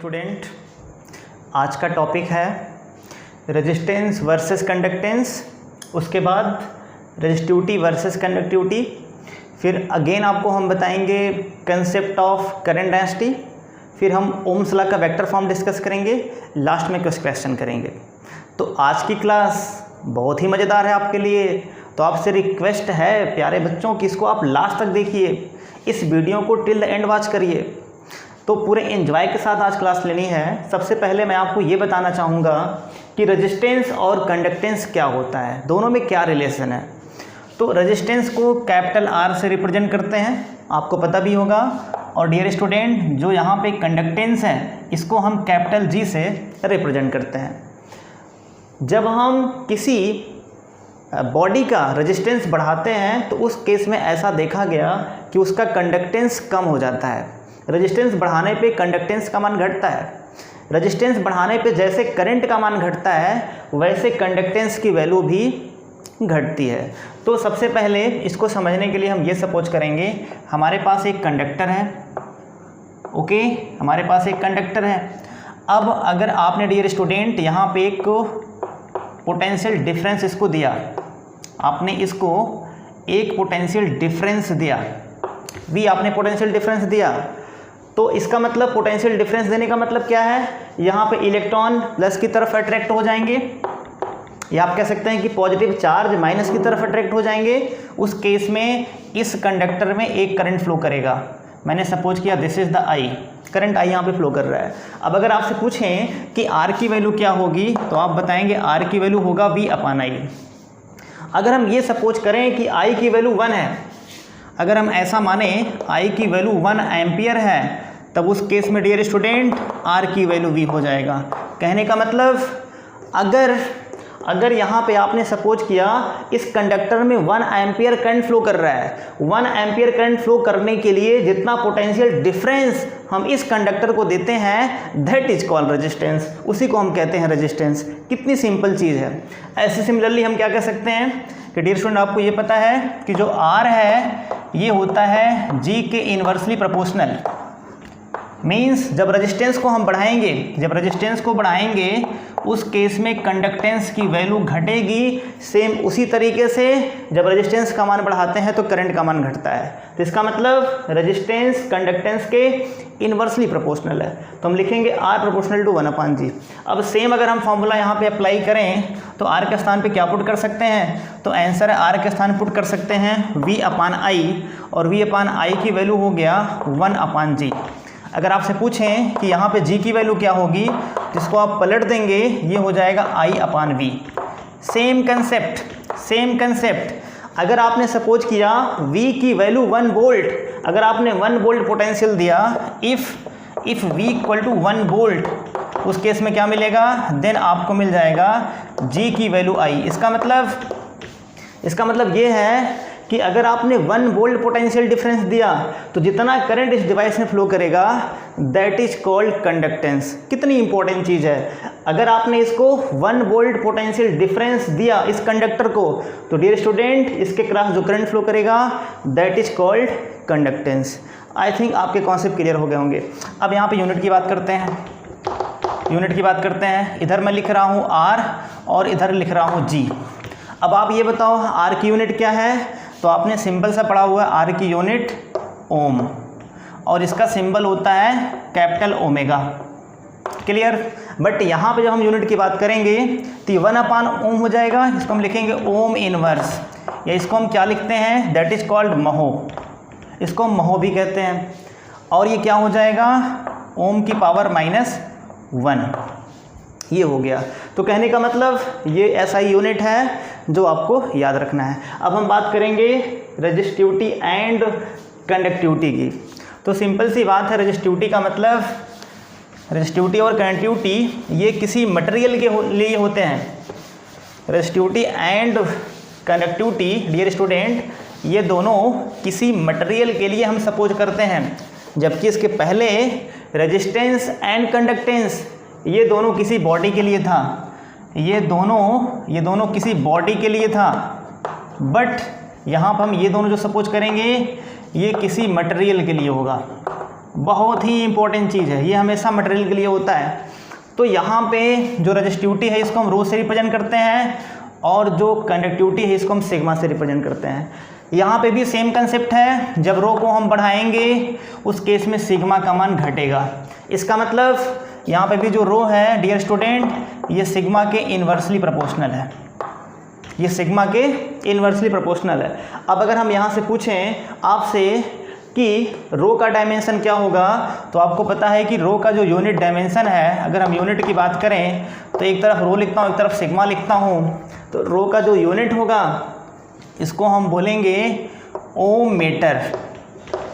Student, आज का topic है रेजिस्टेंस वर्सेस कंडक्टेंस, उसके बाद रेजिस्टिविटी वर्सेस कंडक्टिविटी, फिर अगेन आपको हम बताएंगे कंसेप्ट ऑफ करंट डेंसिटी, फिर हम ओम्स लॉ का वेक्टर फॉर्म डिस्कस करेंगे, लास्ट में कुछ क्वेश्चन करेंगे। तो आज की क्लास बहुत ही मज़ेदार है आपके लिए, तो आपसे रिक्वेस्ट है प्यारे बच्चों कि इसको आप लास्ट तक देखिए, इस वीडियो को टिल द एंड वॉच करिए, तो पूरे एंजॉय के साथ आज क्लास लेनी है। सबसे पहले मैं आपको ये बताना चाहूँगा कि रेजिस्टेंस और कंडक्टेंस क्या होता है, दोनों में क्या रिलेशन है। तो रेजिस्टेंस को कैपिटल आर से रिप्रेजेंट करते हैं, आपको पता भी होगा, और डियर स्टूडेंट जो यहाँ पे कंडक्टेंस है इसको हम कैपिटल जी से रिप्रेजेंट करते हैं। जब हम किसी बॉडी का रेजिस्टेंस बढ़ाते हैं तो उस केस में ऐसा देखा गया कि उसका कंडक्टेंस कम हो जाता है। रेजिस्टेंस बढ़ाने पे कंडक्टेंस का मान घटता है, रेजिस्टेंस बढ़ाने पे जैसे करंट का मान घटता है वैसे कंडक्टेंस की वैल्यू भी घटती है। तो सबसे पहले इसको समझने के लिए हम ये सपोज करेंगे, हमारे पास एक कंडक्टर है, ओके, हमारे पास एक कंडक्टर है। अब अगर आपने डियर स्टूडेंट यहाँ पे एक पोटेंशियल डिफरेंस इसको दिया, आपने इसको एक पोटेंशियल डिफरेंस दिया, भी आपने पोटेंशियल डिफरेंस दिया, तो इसका मतलब पोटेंशियल डिफरेंस देने का मतलब क्या है, यहाँ पे इलेक्ट्रॉन प्लस की तरफ अट्रैक्ट हो जाएंगे, या आप कह सकते हैं कि पॉजिटिव चार्ज माइनस की तरफ अट्रैक्ट हो जाएंगे। उस केस में इस कंडक्टर में एक करंट फ्लो करेगा। मैंने सपोज किया this is the I, current I यहाँ पे फ्लो कर रहा है। अब अगर आपसे पूछें कि आर की वैल्यू क्या होगी तो आप बताएंगे आर की वैल्यू होगा वी अपॉन आई। अगर हम ये सपोज करें कि आई की वैल्यू 1 है, अगर हम ऐसा माने आई की वैल्यू 1 एम्पियर है, तब उस केस में डियर स्टूडेंट आर की वैल्यू वी हो जाएगा। कहने का मतलब अगर यहाँ पे आपने सपोज किया इस कंडक्टर में 1 एम्पियर करंट फ्लो कर रहा है, 1 एम्पियर करंट फ्लो करने के लिए जितना पोटेंशियल डिफरेंस हम इस कंडक्टर को देते हैं दैट इज कॉल्ड रेजिस्टेंस, उसी को हम कहते हैं रेजिस्टेंस। कितनी सिंपल चीज़ है। ऐसे सिमिलरली हम क्या कह सकते हैं कि डियर स्टूडेंट आपको ये पता है कि जो आर है ये होता है जी के इन्वर्सली प्रोपोर्शनल। मीन्स जब रेजिस्टेंस को हम बढ़ाएंगे, जब रेजिस्टेंस को बढ़ाएंगे उस केस में कंडक्टेंस की वैल्यू घटेगी। सेम उसी तरीके से जब रेजिस्टेंस का मान बढ़ाते हैं तो करंट का मान घटता है। तो इसका मतलब रेजिस्टेंस कंडक्टेंस के इन्वर्सली प्रोपोर्शनल है, तो हम लिखेंगे आर प्रोपोर्शनल टू 1 अपॉन जी। अब सेम अगर हम फॉर्मूला यहाँ पे अप्लाई करें तो आर के स्थान पे क्या पुट कर सकते हैं, तो आंसर है आर के स्थान पुट कर सकते हैं वी अपॉन आई, और वी अपॉन आई की वैल्यू हो गया 1 अपॉन जी। अगर आपसे पूछें कि यहाँ पे g की वैल्यू क्या होगी, जिसको आप पलट देंगे ये हो जाएगा i upon v। Same concept. अगर आपने सपोज किया v की वैल्यू 1 वोल्ट, अगर आपने 1 वोल्ट पोटेंशियल दिया, if v equal to 1 volt, उस केस में क्या मिलेगा, देन आपको मिल जाएगा g की वैल्यू i। इसका मतलब ये है कि अगर आपने 1 वोल्ट पोटेंशियल डिफरेंस दिया तो जितना करंट इस डिवाइस में फ्लो करेगा दैट इज कॉल्ड कंडक्टेंस। कितनी इंपॉर्टेंट चीज़ है। अगर आपने इसको 1 वोल्ट पोटेंशियल डिफरेंस दिया इस कंडक्टर को, तो डियर स्टूडेंट इसके क्रॉस जो करंट फ्लो करेगा that is called conductance. I think आपके कॉन्सेप्ट क्लियर हो गए होंगे। अब यहाँ पे यूनिट की बात करते हैं। इधर मैं लिख रहा हूँ आर और इधर लिख रहा हूँ जी। अब आप ये बताओ आर की यूनिट क्या है, तो आपने सिंबल सा पढ़ा हुआ है आर की यूनिट ओम, और इसका सिंबल होता है कैपिटल ओमेगा। क्लियर। बट यहाँ पे जब हम यूनिट की बात करेंगे तो 1 अपॉन ओम हो जाएगा, इसको हम लिखेंगे ओम इनवर्स, या इसको हम क्या लिखते हैं, दैट इज कॉल्ड महो, इसको हम महो भी कहते हैं। और ये क्या हो जाएगा, ओम की पावर -1, ये हो गया। तो कहने का मतलब ये ऐसा ही यूनिट है जो आपको याद रखना है। अब हम बात करेंगे रेजिस्टिविटी एंड कंडक्टिविटी की। तो सिंपल सी बात है, रेजिस्टिविटी का मतलब, रेजिस्टिविटी और कंडक्टिविटी ये किसी मटेरियल के लिए होते हैं। Resistivity and conductivity dear student ये दोनों किसी मटेरियल के लिए हम सपोज करते हैं, जबकि इसके पहले रेजिस्टेंस एंड कंडक्टेंस ये दोनों किसी बॉडी के लिए था, ये दोनों किसी बॉडी के लिए था। बट यहाँ पर हम ये दोनों जो सपोज करेंगे ये किसी मटेरियल के लिए होगा। बहुत ही इंपॉर्टेंट चीज़ है, ये हमेशा मटेरियल के लिए होता है। तो यहाँ पे जो रेजिस्टिविटी है इसको हम रो से रिप्रेजेंट करते हैं और जो कंडक्टिविटी है इसको हम सिग्मा से रिप्रेजेंट करते हैं। यहाँ पे भी सेम कंसेप्ट है, जब रो को हम बढ़ाएंगे उस केस में सिग्मा का मान घटेगा। इसका मतलब यहाँ पे भी जो रो है डियर स्टूडेंट, ये सिग्मा के इन्वर्सली प्रोपोर्शनल है, ये सिग्मा के इन्वर्सली प्रोपोर्शनल है। अब अगर हम यहाँ से पूछें आपसे कि रो का डायमेंशन क्या होगा, तो आपको पता है कि रो का जो यूनिट डायमेंशन है, अगर हम यूनिट की बात करें तो एक तरफ रो लिखता हूँ एक तरफ सिग्मा लिखता हूँ, तो रो का जो यूनिट होगा इसको हम बोलेंगे ओम मीटर,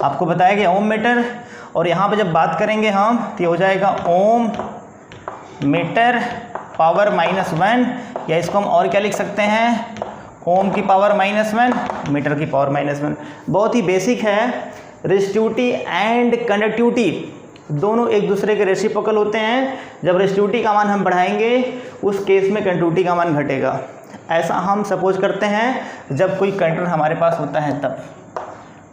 आपको बताया गया ओम मीटर। और यहाँ पे जब बात करेंगे हम तो ये हो जाएगा ओम मीटर पावर -1, या इसको हम और क्या लिख सकते हैं, ओम की पावर -1 मीटर की पावर -1। बहुत ही बेसिक है। रेजिस्टिविटी एंड कंडक्टिविटी दोनों एक दूसरे के रेसिप्रोकल होते हैं। जब रेजिस्टिविटी का मान हम बढ़ाएंगे उस केस में कंडक्टिविटी का मान घटेगा। ऐसा हम सपोज करते हैं जब कोई कंडक्टर हमारे पास होता है तब।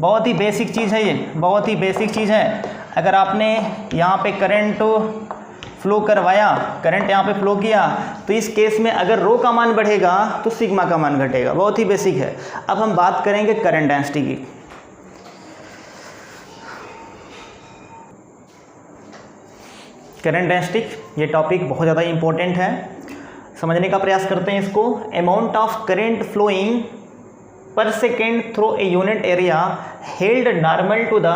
बहुत ही बेसिक चीज़ है ये, बहुत ही बेसिक चीज़ है। अगर आपने यहाँ पे करंट फ्लो करवाया, करंट यहाँ पे फ्लो किया, तो इस केस में अगर रो का मान बढ़ेगा तो सिग्मा का मान घटेगा। बहुत ही बेसिक है। अब हम बात करेंगे करंट डेंसिटी की। करंट डेंसिटी ये टॉपिक बहुत ज़्यादा इंपॉर्टेंट है, समझने का प्रयास करते हैं इसको। Amount of current flowing per second through a unit area held normal to the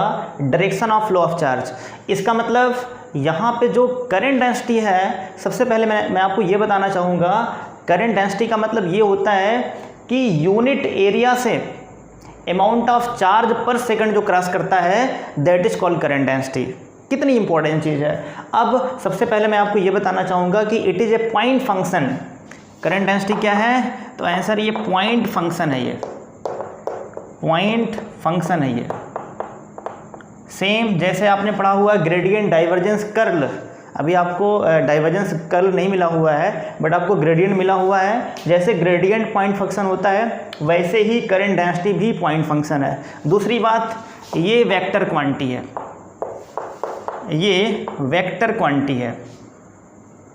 direction of flow of charge. इसका मतलब यहाँ पे जो करंट डेंसिटी है, सबसे पहले मैं आपको ये बताना चाहूँगा, करंट डेंसिटी का मतलब ये होता है कि यूनिट एरिया से अमाउंट ऑफ चार्ज पर सेकंड जो क्रॉस करता है that is called current density. कितनी इंपॉर्टेंट चीज़ है। अब सबसे पहले मैं आपको ये बताना चाहूँगा कि it is a point function. Current density क्या है, तो आंसर ये पॉइंट फंक्शन है, ये पॉइंट फंक्शन है। ये सेम जैसे आपने पढ़ा हुआ ग्रेडियंट डाइवर्जेंस कर्ल, अभी आपको डाइवर्जेंस कर्ल नहीं मिला हुआ है बट आपको ग्रेडियंट मिला हुआ है। जैसे ग्रेडियंट पॉइंट फंक्शन होता है वैसे ही करंट डेंसिटी भी पॉइंट फंक्शन है। दूसरी बात, ये वेक्टर क्वांटिटी है, ये वेक्टर क्वांटिटी है,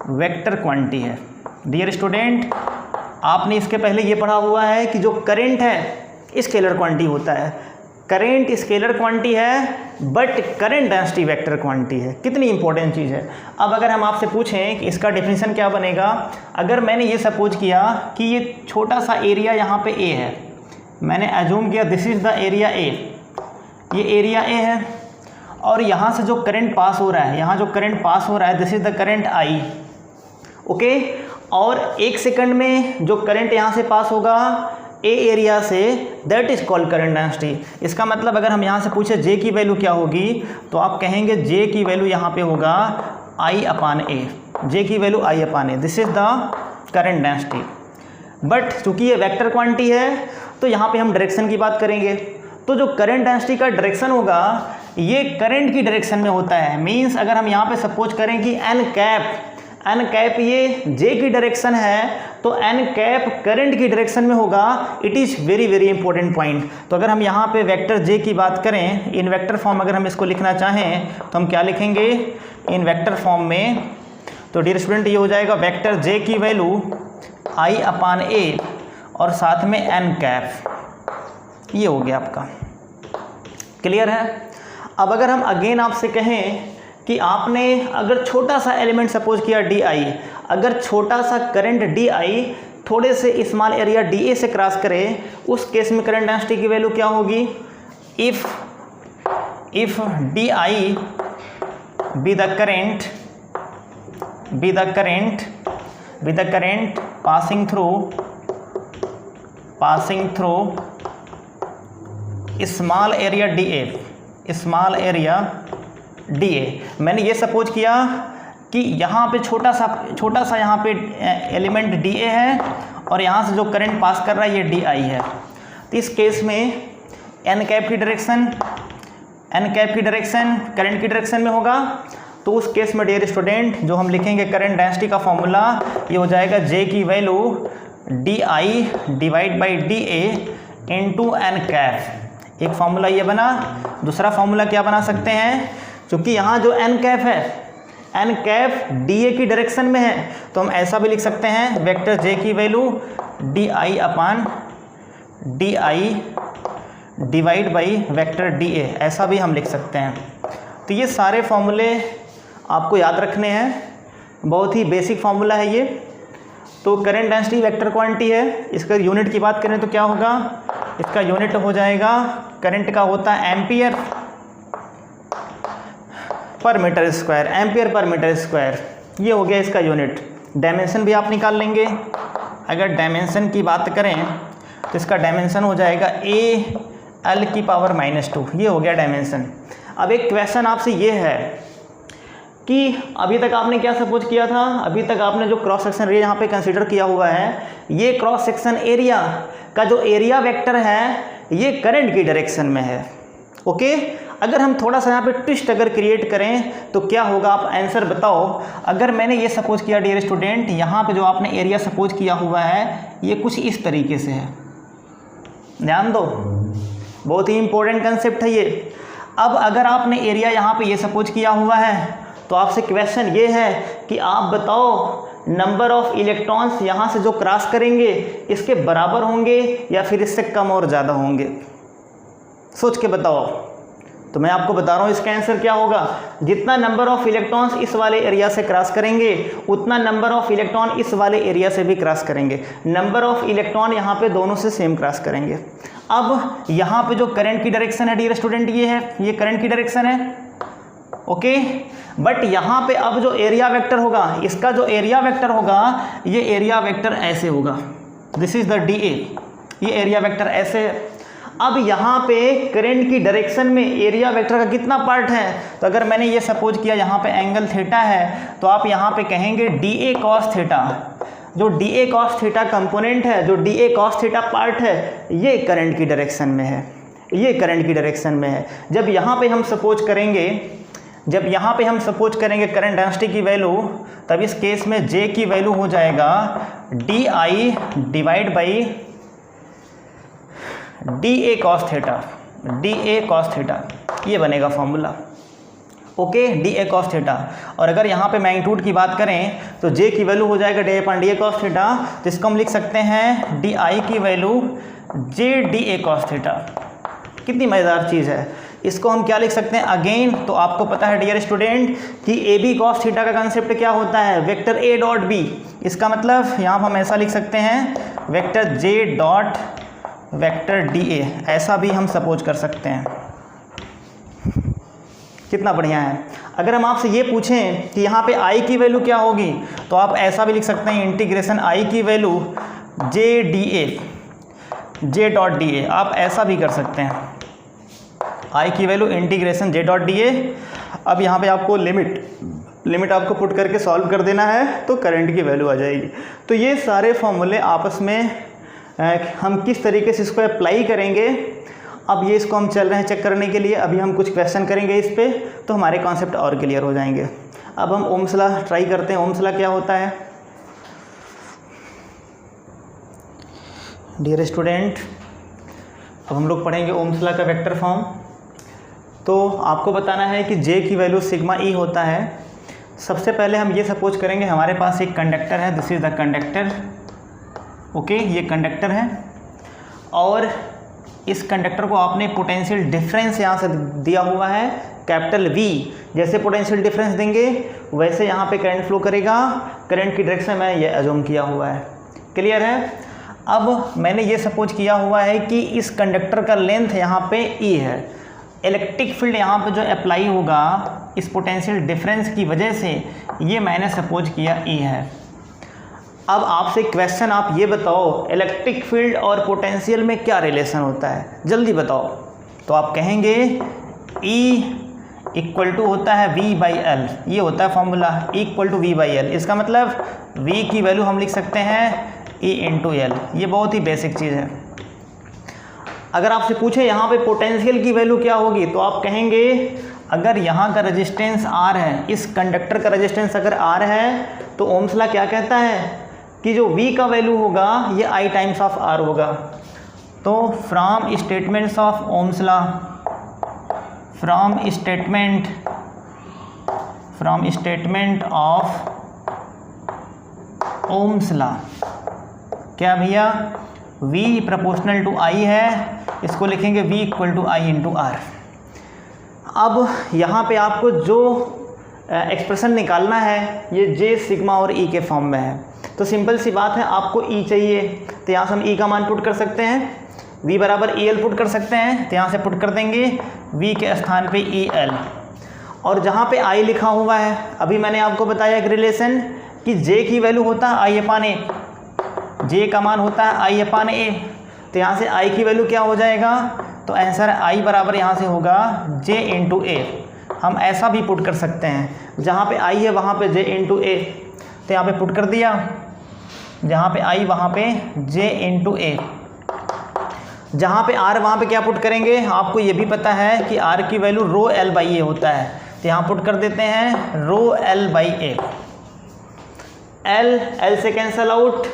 वेक्टर क्वांटिटी है। डियर स्टूडेंट, आपने इसके पहले ये पढ़ा हुआ है कि जो करंट है स्केलर क्वांटिटी होता है। करंट स्केलर क्वांटिटी है but current density vector quantity है। कितनी इंपॉर्टेंट चीज़ है। अब अगर हम आपसे पूछें कि इसका डेफिनेशन क्या बनेगा, अगर मैंने ये सपोज किया कि ये छोटा सा एरिया यहाँ पे ए है, मैंने एज्यूम किया this is the area A, ये एरिया ए है और यहाँ से जो करंट पास हो रहा है, यहाँ जो करंट पास हो रहा है this is the current I, okay. और 1 सेकंड में जो करंट यहाँ से पास होगा ए एरिया से that is called current density. इसका मतलब अगर हम यहाँ से पूछे जे की वैल्यू क्या होगी, तो आप कहेंगे जे की वैल्यू यहाँ पे होगा I/A, जे की value I/A, this is the current density. But चूंकि ये वेक्टर क्वांटिटी है तो यहाँ पे हम डायरेक्शन की बात करेंगे। तो जो करंट डेंसिटी का डायरेक्शन होगा ये करंट की डायरेक्शन में होता है। मीन्स अगर हम यहाँ पे सपोज करें कि एन कैप ये जे की डायरेक्शन है तो एन कैप करंट की डायरेक्शन में होगा। It is very very important point. तो अगर हम यहाँ पे वेक्टर जे की बात करें इन वेक्टर फॉर्म, अगर हम इसको लिखना चाहें तो हम क्या लिखेंगे इन वेक्टर फॉर्म में, तो डियर स्टूडेंट ये हो जाएगा वेक्टर जे की वैल्यू I/A और साथ में एन कैप, ये हो गया आपका। क्लियर है। अब अगर हम अगेन आपसे कहें कि आपने अगर छोटा सा एलिमेंट सपोज किया DI, अगर छोटा सा करंट DI थोड़े से स्मॉल एरिया DA से क्रॉस करे, उस केस में करंट डेंसिटी की वैल्यू क्या होगी, if DI be the current passing through small area DA। मैंने ये सपोज किया कि यहाँ पे छोटा सा यहाँ पे एलिमेंट DA है और यहाँ से जो करंट पास कर रहा है ये DI है। तो इस केस में एन कैप की डायरेक्शन करंट की डायरेक्शन में होगा। तो उस केस में डियर स्टूडेंट जो हम लिखेंगे करंट डेंसिटी का फॉर्मूला ये हो जाएगा J की value DI divide by DA into N cap. एक फार्मूला ये बना। दूसरा फार्मूला क्या बना सकते हैं, क्योंकि यहाँ जो एन कैप है, एन कैप डी ए की डायरेक्शन में है, तो हम ऐसा भी लिख सकते हैं वेक्टर जे की value D I upon D I divide by vector D A, ऐसा भी हम लिख सकते हैं। तो ये सारे फॉर्मूले आपको याद रखने हैं, बहुत ही बेसिक फार्मूला है ये। तो करंट डेंसिटी वेक्टर क्वांटिटी है, इसका यूनिट की बात करें तो क्या होगा, इसका यूनिट हो जाएगा, करंट का होता है ampere per metre square, ampere per metre square, ये हो गया इसका यूनिट। डायमेंशन भी आप निकाल लेंगे। अगर डायमेंशन की बात करें तो इसका डायमेंशन हो जाएगा ए एल की पावर -2, ये हो गया डायमेंशन। अब एक क्वेश्चन आपसे ये है कि अभी तक आपने क्या सपोज किया था, अभी तक आपने जो क्रॉस सेक्शन एरिया यहाँ पे कंसीडर किया हुआ है, ये क्रॉस सेक्शन एरिया का जो एरिया वेक्टर है ये करंट की डायरेक्शन में है। ओके, अगर हम थोड़ा सा यहाँ पे ट्विस्ट अगर क्रिएट करें तो क्या होगा, आप आंसर बताओ। अगर मैंने ये सपोज किया डियर स्टूडेंट, यहाँ पे जो आपने एरिया सपोज किया हुआ है ये कुछ इस तरीके से है, ध्यान दो, बहुत ही इंपॉर्टेंट कंसेप्ट है ये। अब अगर आपने एरिया यहाँ पे ये सपोज किया हुआ है तो आपसे क्वेश्चन ये है कि आप बताओ नंबर ऑफ इलेक्ट्रॉन्स यहाँ से जो क्रॉस करेंगे इसके बराबर होंगे या फिर इससे कम और ज़्यादा होंगे, सोच के बताओ। तो मैं आपको बता रहा हूँ इसका आंसर क्या होगा, जितना नंबर ऑफ इलेक्ट्रॉन्स इस वाले एरिया से क्रॉस करेंगे उतना नंबर ऑफ इलेक्ट्रॉन इस वाले एरिया से भी क्रॉस करेंगे। नंबर ऑफ इलेक्ट्रॉन यहाँ पे दोनों से सेम क्रॉस करेंगे। अब यहाँ पे जो करंट की डायरेक्शन है डियर स्टूडेंट, ये है, ये करंट की डायरेक्शन है। ओके, बट यहाँ पे अब जो एरिया वेक्टर होगा, इसका जो एरिया वेक्टर होगा ये एरिया वेक्टर ऐसे होगा, this is the D A, ये एरिया वेक्टर ऐसे। अब यहाँ पे करंट की डायरेक्शन में एरिया वेक्टर का कितना पार्ट है, तो अगर मैंने ये सपोज किया यहाँ पे एंगल थीटा है तो आप यहाँ पे कहेंगे डी ए कॉस थीटा। जो D A cos theta component है, जो D A cos theta part है, ये करंट की डायरेक्शन में है, ये करंट की डायरेक्शन में है। जब यहाँ पे हम सपोज करेंगे, जब यहाँ पे हम सपोज करेंगे करंट डेंसिटी की वैल्यू, तब इस केस में J की वैल्यू हो जाएगा D I divide by D A cos theta, D A cos theta, ये बनेगा formula. Okay, D A cos theta. और अगर यहाँ पे मैग्नीट्यूड की बात करें तो J की वैल्यू हो जाएगा D upon D A cos theta, तो इसको हम लिख सकते हैं डी आई की value J D A cos theta. कितनी मज़ेदार चीज़ है। इसको हम क्या लिख सकते हैं अगेन, तो आपको पता है डियर स्टूडेंट कि ए बी कॉस थीटा का कंसेप्ट क्या होता है, वेक्टर ए डॉट बी। इसका मतलब यहाँ हम ऐसा लिख सकते हैं vector J dot vector D A, ऐसा भी हम सपोज कर सकते हैं। कितना बढ़िया है। अगर हम आपसे ये पूछें कि यहाँ पे आई की वैल्यू क्या होगी, तो आप ऐसा भी लिख सकते हैं इंटीग्रेशन आई की value J D A, J dot D A, आप ऐसा भी कर सकते हैं, आई की value integration J dot D A. अब यहाँ पे आपको लिमिट आपको पुट करके सॉल्व कर देना है तो करंट की वैल्यू आ जाएगी। तो ये सारे फॉर्मूले आपस में हम किस तरीके से इसको अप्लाई करेंगे, अब ये इसको हम चल रहे हैं चेक करने के लिए। अभी हम कुछ क्वेश्चन करेंगे इस पे, तो हमारे कॉन्सेप्ट और क्लियर हो जाएंगे। अब हम ओम्स लॉ ट्राई करते हैं। ओम्स लॉ क्या होता है डियर स्टूडेंट, अब हम लोग पढ़ेंगे ओम्स लॉ का वेक्टर फॉर्म। तो आपको बताना है कि J की वैल्यू सिग्मा ई होता है। सबसे पहले हम ये सपोज करेंगे हमारे पास एक कंडक्टर है, this is the conductor. Okay, ये कंडक्टर है और इस कंडक्टर को आपने पोटेंशियल डिफरेंस यहाँ से दिया हुआ है कैपिटल V। जैसे पोटेंशियल डिफरेंस देंगे वैसे यहाँ पे करंट फ्लो करेगा, करंट की डायरेक्शन में ये अज्यूम किया हुआ है। क्लियर है। अब मैंने ये सपोज किया हुआ है कि इस कंडक्टर का लेंथ यहाँ पे E है, इलेक्ट्रिक फील्ड यहाँ पे जो अप्लाई होगा इस पोटेंशियल डिफरेंस की वजह से ये मैंने सपोज किया E है। अब आपसे क्वेश्चन, आप ये बताओ इलेक्ट्रिक फील्ड और पोटेंशियल में क्या रिलेशन होता है, जल्दी बताओ। तो आप कहेंगे E इक्वल टू होता है V बाई एल, ये होता है formula E equal to V by L. इसका मतलब V की वैल्यू हम लिख सकते हैं E इंटू एल, ये बहुत ही बेसिक चीज़ है। अगर आपसे पूछे यहाँ पे पोटेंशियल की वैल्यू क्या होगी, तो आप कहेंगे अगर यहाँ का रेजिस्टेंस R है, इस कंडक्टर का रेजिस्टेंस अगर R है, तो ओम्स लॉ क्या कहता है कि जो V का वैल्यू होगा ये I टाइम्स ऑफ R होगा। तो from statements of Ohm's law, from statement from statement of Ohm's law. क्या भैया, V प्रोपोर्शनल टू I है, इसको लिखेंगे V equal to I into R. अब यहाँ पे आपको जो एक्सप्रेशन निकालना है ये J सिग्मा और E के फॉर्म में है। तो सिंपल सी बात है, आपको E चाहिए तो यहाँ से हम E का मान पुट कर सकते हैं, V बराबर EL पुट कर सकते हैं, तो यहाँ से पुट कर देंगे V के स्थान पे EL। और जहाँ पे I लिखा हुआ है, अभी मैंने आपको बताया एक रिलेशन कि J की वैल्यू होता है I अपान A, J का मान होता है I अपान A। तो यहाँ से I की वैल्यू क्या हो जाएगा, तो आंसर I बराबर यहाँ से होगा J इंटू A। हम ऐसा भी पुट कर सकते हैं, जहाँ पे I है वहाँ पे J इंटू A, तो यहाँ पे पुट कर दिया, जहाँ पे I वहाँ पे J इंटू A। जहाँ पे R वहाँ पे क्या पुट करेंगे, आपको ये भी पता है कि R की value rho L by A होता है, तो यहाँ पुट कर देते हैं rho L by A। L से कैंसल आउट,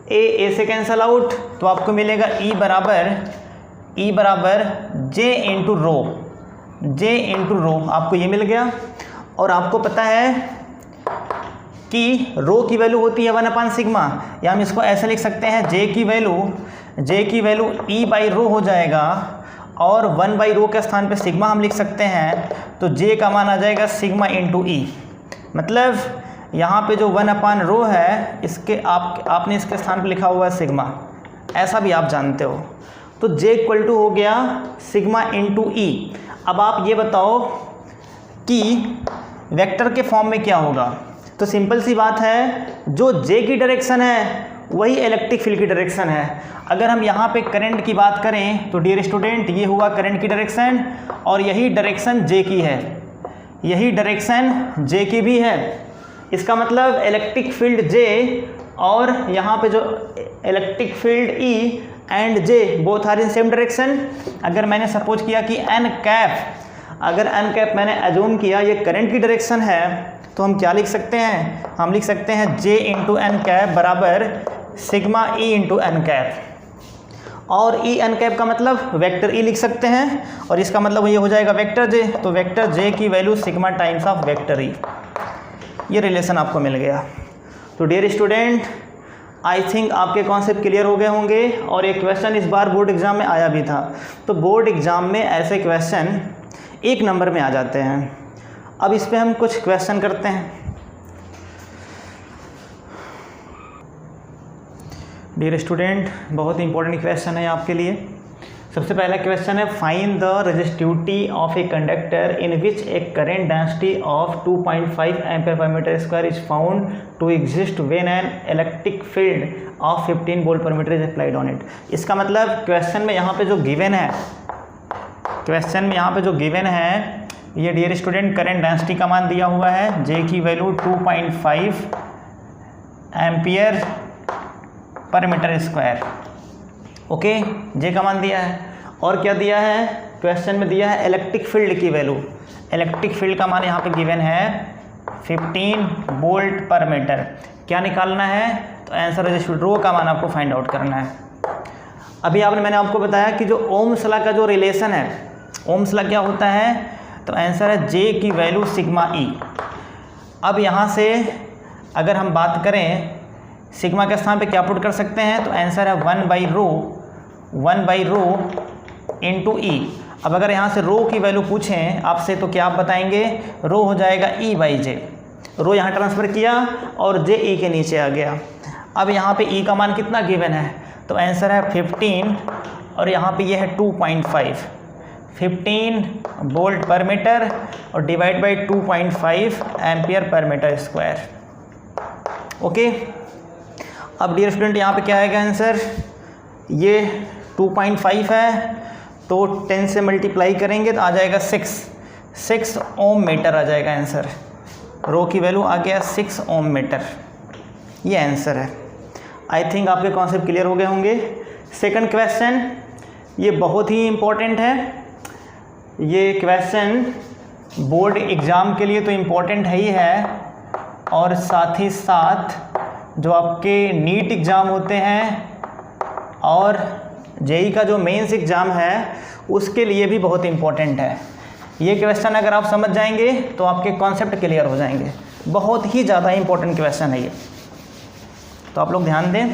A से कैंसल आउट, तो आपको मिलेगा E बराबर J इंटू रो, आपको ये मिल गया। और आपको पता है कि रो की वैल्यू होती है 1 अपान सिग्मा, या हम इसको ऐसे लिख सकते हैं J की वैल्यू E बाई रो हो जाएगा, और 1 बाई रो के स्थान पे सिग्मा हम लिख सकते हैं, तो J का मान आ जाएगा सिग्मा इंटू E। मतलब यहाँ पे जो 1 अपान रो है, इसके आपने इसके स्थान पे लिखा हुआ है सिग्मा, ऐसा भी आप जानते हो। तो J इक्वल टू हो गया सिग्मा इंटू E। अब आप ये बताओ कि वेक्टर के फॉर्म में क्या होगा। तो सिंपल सी बात है, जो J की डायरेक्शन है वही इलेक्ट्रिक फील्ड की डायरेक्शन है। अगर हम यहाँ पे करंट की बात करें तो डियर स्टूडेंट, ये हुआ करंट की डायरेक्शन, और यही डायरेक्शन J की है, यही डायरेक्शन J की भी है। इसका मतलब इलेक्ट्रिक फील्ड J और यहाँ पे जो electric field E and J both are in same direction. अगर मैंने सपोज किया कि अगर n कैप मैंने एज्यूम किया ये करंट की डायरेक्शन है, तो हम क्या लिख सकते हैं, हम लिख सकते हैं J इंटू एन कैप बराबर sigma E into N cap. और E एन कैप का मतलब वेक्टर E लिख सकते हैं, और इसका मतलब ये हो जाएगा वेक्टर J, तो वेक्टर J की value sigma times of vector E। ये रिलेशन आपको मिल गया। तो डियर स्टूडेंट, आई थिंक आपके कॉन्सेप्ट क्लियर हो गए होंगे। और एक क्वेश्चन इस बार बोर्ड एग्ज़ाम में आया भी था, तो बोर्ड एग्ज़ाम में ऐसे क्वेश्चन 1 नंबर में आ जाते हैं। अब इस पे हम कुछ क्वेश्चन करते हैं। डियर स्टूडेंट, बहुत इंपॉर्टेंट क्वेश्चन है आपके लिए। सबसे पहला क्वेश्चन है, find the resistivity of a conductor in which a current density of 2.5 ampere per metre square is found to exist when an electric field of 15 volt per metre is applied on it. इसका मतलब question में यहाँ पे जो given है, ये dear student current density का मान दिया हुआ है, J की value 2.5 ampere per metre square. Okay, J का मान दिया है। और क्या दिया है, क्वेश्चन में दिया है इलेक्ट्रिक फील्ड की वैल्यू। इलेक्ट्रिक फील्ड का मान यहाँ पे गिवन है 15 वोल्ट पर मीटर। क्या निकालना है, तो आंसर है रो का मान आपको फाइंड आउट करना है। अभी मैंने आपको बताया कि जो ओम्स लॉ का जो रिलेशन है, ओम्स लॉ क्या होता है, तो आंसर है J की वैल्यू सिग्मा E। अब यहाँ से अगर हम बात करें सिग्मा के स्थान पे क्या पुट कर सकते हैं, तो आंसर है 1 बाई रो इंटू E। अब अगर यहाँ से रो की वैल्यू पूछें आपसे, तो क्या आप बताएंगे, रो हो जाएगा E बाई J। रो यहाँ ट्रांसफ़र किया और J E के नीचे आ गया। अब यहाँ पे E का मान कितना गिवन है, तो आंसर है 15, और यहाँ पे ये है 2.5, 15 वोल्ट पर मीटर और divide by 2.5 ampere per metre square. Okay, अब डियर स्टूडेंट यहाँ पे क्या आएगा आंसर, ये 2.5 है तो 10 से मल्टीप्लाई करेंगे तो आ जाएगा 6 ओम मीटर आ जाएगा आंसर। रो की वैल्यू आ गया 6 ओम मीटर, ये आंसर है। आई थिंक आपके कॉन्सेप्ट क्लियर हो गए होंगे। सेकंड क्वेश्चन, ये बहुत ही इम्पोर्टेंट है। ये क्वेश्चन बोर्ड एग्ज़ाम के लिए तो इम्पोर्टेंट है ही है, और साथ ही साथ जो आपके नीट एग्ज़ाम होते हैं और जेई का जो मेंस एग्ज़ाम है उसके लिए भी बहुत इम्पोर्टेंट है। ये क्वेश्चन अगर आप समझ जाएंगे तो आपके कॉन्सेप्ट क्लियर हो जाएंगे। बहुत ही ज़्यादा इंपॉर्टेंट क्वेश्चन है ये, तो आप लोग ध्यान दें।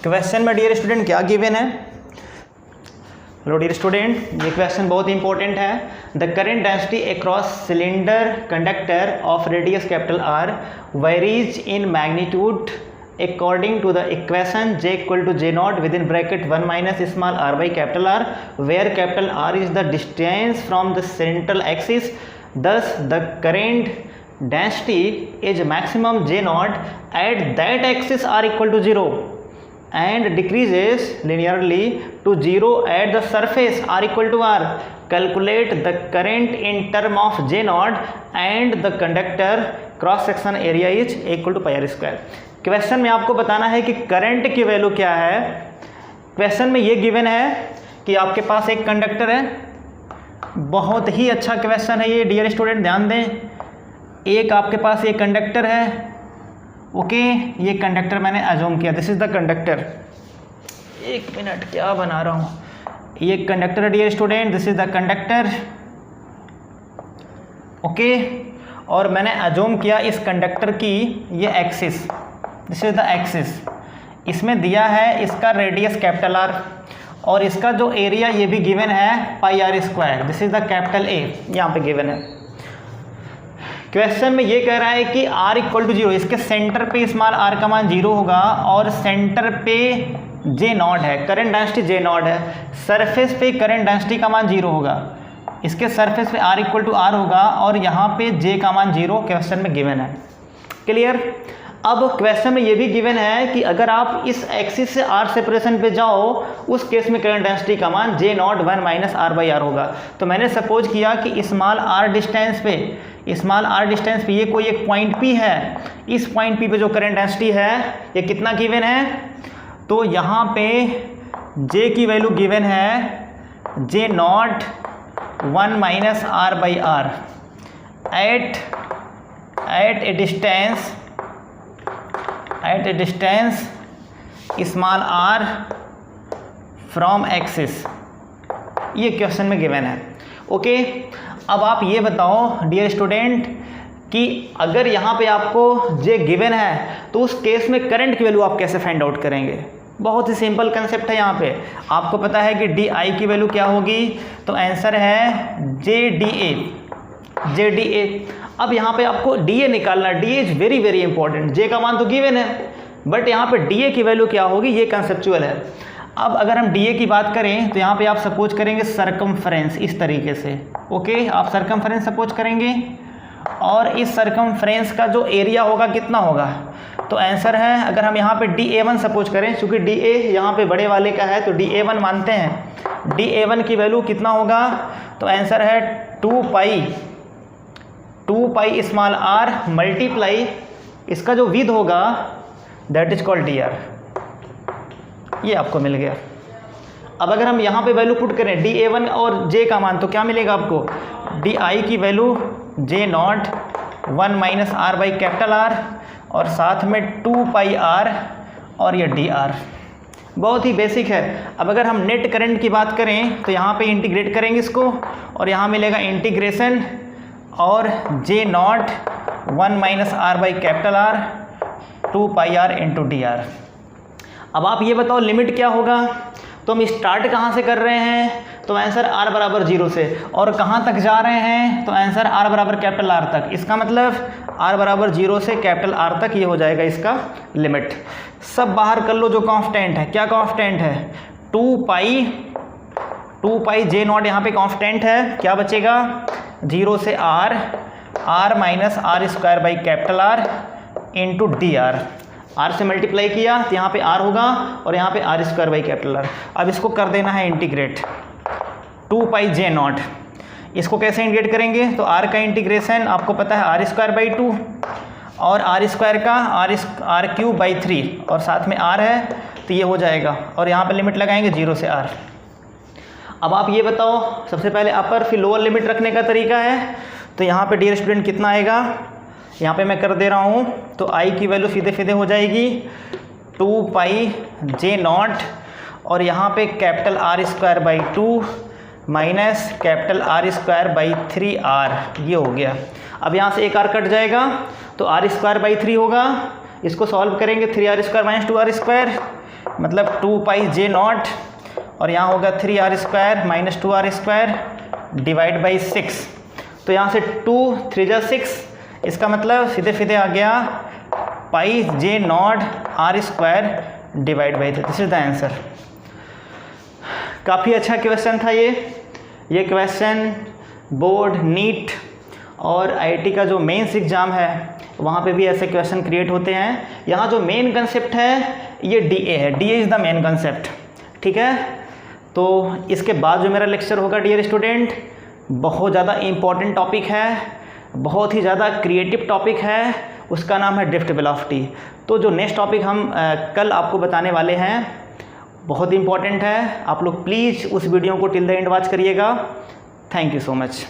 क्वेश्चन में डियर स्टूडेंट क्या गिवन है? हेलो डियर स्टूडेंट, ये क्वेश्चन बहुत इंपॉर्टेंट है। The current density across cylinder conductor of radius capital R varies in magnitude according to the equation J equal to J naught within bracket 1 minus small r by capital R, where capital R is the distance from the central axis. Thus the current density is maximum J naught at that axis R equal to 0 and decreases linearly to 0 at the surface R equal to R. Calculate the current in term of J naught and the conductor cross section area is equal to pi r square. Question में आपको बताना है कि current की value क्या है। Question में ये गिवन है कि आपके पास एक कंडक्टर है। बहुत ही अच्छा क्वेश्चन है ये डियर स्टूडेंट, ध्यान दें। एक आपके पास ये कंडक्टर है, ओके, ये कंडक्टर मैंने अज्यूम किया, दिस इज द कंडक्टर। एक मिनट, क्या बना रहा हूँ, ये कंडक्टर है dear student, this is the conductor, okay. और मैंने अज्यूम किया इस कंडक्टर की ये axis, this is the axis. इसमें दिया है इसका रेडियस कैपिटल आर और इसका जो एरिया ये भी गिवन है pi R square, this is the capital A, यहाँ पे गिवन है। क्वेश्चन में ये कह रहा है कि r इक्वल टू 0, इसके सेंटर पे स्मॉल r का मान 0 होगा और सेंटर पे J नॉट है, करंट डेंसिटी J नॉट है, सरफेस पे करंट डेंसिटी का मान 0 होगा, इसके सरफेस पे r इक्वल टू r होगा और यहाँ पे J का मान 0 क्वेश्चन में गिवन है। क्लियर? अब क्वेश्चन में ये भी गिवन है कि अगर आप इस एक्सिस से r सेपरेशन पे जाओ, उस केस में करंट डेंसिटी का मान J naught 1 minus r by R होगा। तो मैंने सपोज किया कि स्मॉल r डिस्टेंस पे ये कोई एक पॉइंट P है, इस पॉइंट P पे जो करंट डेंसिटी है ये कितना गिवन है, तो यहाँ पे J की वैल्यू गिवन है J naught 1 minus r by R at a distance small r from axis, ये क्वेश्चन में गिवन है, ओके। अब आप ये बताओ डियर स्टूडेंट कि अगर यहाँ पे आपको J गिवन है तो उस केस में करंट की वैल्यू आप कैसे फाइंड आउट करेंगे? बहुत ही सिंपल कंसेप्ट है। यहाँ पे आपको पता है कि DI की वैल्यू क्या होगी, तो आंसर है JDA। अब यहाँ पे आपको DA निकालना, DA is very very important. J का मान तो गिवन है बट यहाँ पे DA की वैल्यू क्या होगी, ये कंसेप्चुअल है। अब अगर हम DA की बात करें तो यहाँ पे आप सपोज करेंगे सरकमफ्रेंस, इस तरीके से, ओके। आप सरकमफ्रेंस सपोज करेंगे और इस सरकमफ्रेंस का जो एरिया होगा कितना होगा, तो आंसर है, अगर हम यहाँ पे DA1 सपोज करें, चूँकि DA यहाँ पे बड़े वाले का है तो DA1 मानते हैं, DA1 की वैल्यू कितना होगा, तो आंसर है 2 पाई स्मॉल r मल्टीप्लाई इसका जो विद होगा दैट इज कॉल्ड dr, ये आपको मिल गया। अब अगर हम यहाँ पे वैल्यू पुट करें DA1 और J का मान, तो क्या मिलेगा आपको, DI की value J naught 1 minus r by capital R और साथ में 2 पाई r और ये dr, बहुत ही बेसिक है। अब अगर हम नेट करंट की बात करें तो यहाँ पे इंटीग्रेट करेंगे इसको और यहाँ मिलेगा इंटीग्रेशन और J naught 1 minus r by capital R 2 pi r into dr। अब आप ये बताओ लिमिट क्या होगा, तो हम स्टार्ट कहाँ से कर रहे हैं, तो आंसर r बराबर 0 से, और कहाँ तक जा रहे हैं, तो आंसर r बराबर कैपिटल R तक। इसका मतलब r बराबर 0 से कैपिटल R तक ये हो जाएगा इसका लिमिट। सब बाहर कर लो जो कांस्टेंट है, क्या कांस्टेंट है, 2 पाई J नॉट यहाँ पे कांस्टेंट है, क्या बचेगा, 0 से r minus r square by capital R into dr। r से मल्टीप्लाई किया तो यहाँ पे r होगा और यहाँ पे r square by capital R। अब इसको कर देना है इंटीग्रेट, 2 पाई J नॉट, इसको कैसे इंटीग्रेट करेंगे, तो r का इंटीग्रेशन आपको पता है r स्क्वायर बाई 2 और r स्क्वायर का r क्यूब बाई 3 और साथ में r है तो ये हो जाएगा, और यहाँ पे लिमिट लगाएंगे 0 से r। अब आप ये बताओ, सबसे पहले अपर फिर लोअर लिमिट रखने का तरीका है, तो यहाँ पे डियर स्टूडेंट कितना आएगा, यहाँ पे मैं कर दे रहा हूँ, तो i की वैल्यू सीधे सीधे हो जाएगी 2 पाई J नॉट और यहाँ पे capital R square by 2 minus capital R square by 3r, ये हो गया। अब यहाँ से एक आर कट जाएगा तो आर स्क्वायर बाई 3 होगा, इसको सॉल्व करेंगे 3r square minus 2r square मतलब 2 पाई जे नॉट, और यहाँ होगा 3r square minus 2r square divide by 6। तो यहाँ से 2 3 जा 6, इसका मतलब सीधे सीधे आ गया pi J not R square divide by 3। This is the answer. काफ़ी अच्छा क्वेश्चन था ये क्वेश्चन बोर्ड, नीट और आईआईटी का जो मेंस एग्ज़ाम है वहाँ पे भी ऐसे क्वेश्चन क्रिएट होते हैं। यहाँ जो मेन कंसेप्ट है ये डीए है, DA is the main concept, ठीक है। तो इसके बाद जो मेरा लेक्चर होगा डियर स्टूडेंट, बहुत ज़्यादा इम्पॉर्टेंट टॉपिक है, बहुत ही ज़्यादा क्रिएटिव टॉपिक है, उसका नाम है ड्रिफ्ट वेलोसिटी। तो जो नेक्स्ट टॉपिक हम कल आपको बताने वाले हैं बहुत इंपॉर्टेंट है, आप लोग प्लीज़ उस वीडियो को टिल द एंड वॉच करिएगा। Thank you so much.